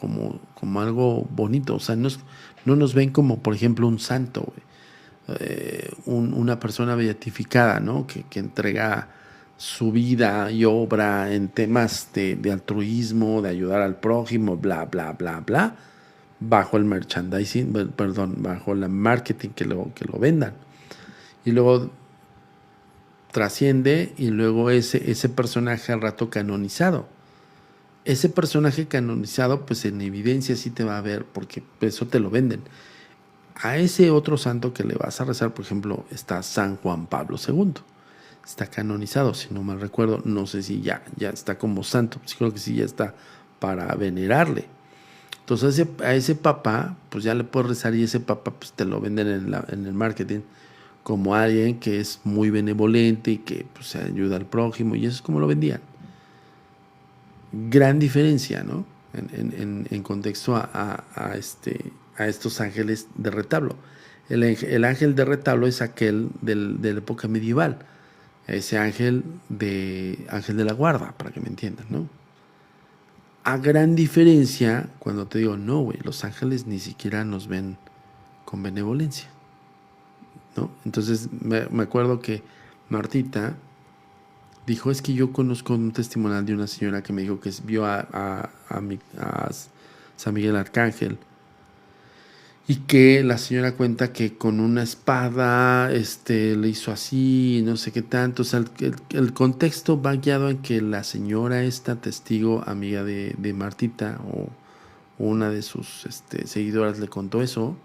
Speaker 1: algo bonito, o sea, no nos ven como, por ejemplo, un santo, una persona beatificada, ¿no? Que entrega su vida y obra en temas de altruismo, de ayudar al prójimo, bla, bla, bla, bla, bajo el merchandising, perdón, bajo el marketing que lo vendan. Y luego trasciende y luego ese personaje al rato canonizado. Ese personaje canonizado, pues en evidencia sí te va a ver, porque eso te lo venden. A ese otro santo que le vas a rezar, por ejemplo, está San Juan Pablo II. Está canonizado, si no mal recuerdo. No sé si ya está como santo. Sí, creo que sí, ya está para venerarle. Entonces a ese papá, pues ya le puedes rezar, y ese papá pues te lo venden en el marketing como alguien que es muy benevolente y que pues ayuda al prójimo, y eso es como lo vendían. Gran diferencia, ¿no? En contexto a estos ángeles de retablo. El ángel de retablo es aquel de la época medieval. Ese ángel de la guarda, para que me entiendan, ¿no? A gran diferencia, cuando te digo, no, güey, los ángeles ni siquiera nos ven con benevolencia, ¿no? Entonces me acuerdo que Martita dijo, es que yo conozco un testimonial de una señora que me dijo que vio a San Miguel Arcángel, y que la señora cuenta que con una espada le hizo así, no sé qué tanto. O sea, el contexto va guiado en que la señora, esta testigo, amiga de Martita, o una de sus seguidoras, le contó eso,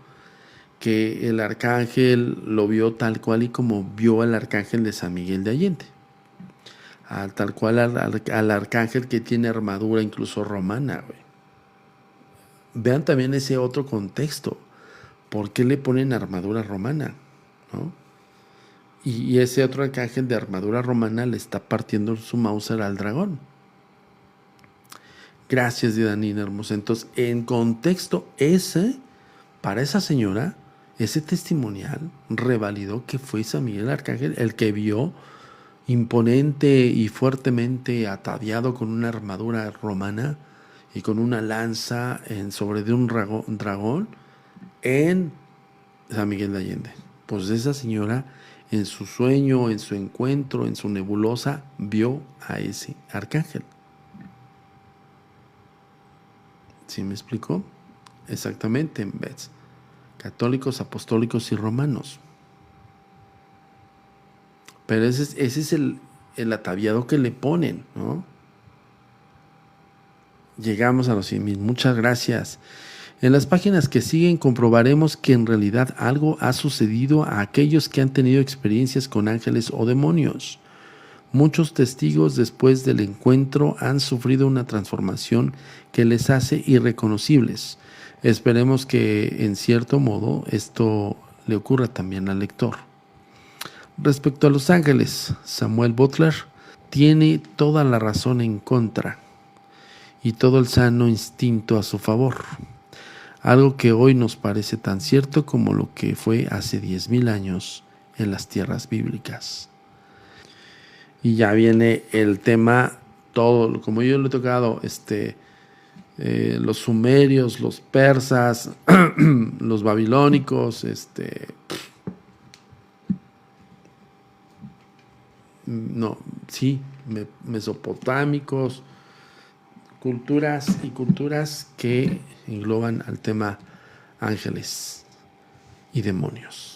Speaker 1: que el arcángel lo vio tal cual y como vio al arcángel de San Miguel de Allende. Tal cual al arcángel que tiene armadura incluso romana, güey. Vean también ese otro contexto. ¿Por qué le ponen armadura romana? ¿No? Y ese otro arcángel de armadura romana le está partiendo su Mauser al dragón. Gracias, Didanina hermosa. Entonces, en contexto para esa señora, ese testimonial revalidó que fue San Miguel Arcángel el que vio imponente y fuertemente ataviado con una armadura romana y con una lanza sobre de un dragón en San Miguel de Allende. Pues esa señora, en su sueño, en su encuentro, en su nebulosa, vio a ese arcángel. ¿Sí me explicó? Exactamente, en vez católicos, apostólicos y romanos. Pero ese es el ataviado que le ponen, ¿no? Llegamos a los 100,000. Muchas gracias. En las páginas que siguen comprobaremos que en realidad algo ha sucedido a aquellos que han tenido experiencias con ángeles o demonios. Muchos testigos después del encuentro han sufrido una transformación que les hace irreconocibles. Esperemos que en cierto modo esto le ocurra también al lector. Respecto a los ángeles, Samuel Butler tiene toda la razón en contra y todo el sano instinto a su favor. Algo que hoy nos parece tan cierto como lo que fue hace 10,000 años en las tierras bíblicas. Y ya viene el tema, todo, como yo lo he tocado, los sumerios, los persas, los babilónicos, mesopotámicos, culturas que engloban al tema ángeles y demonios.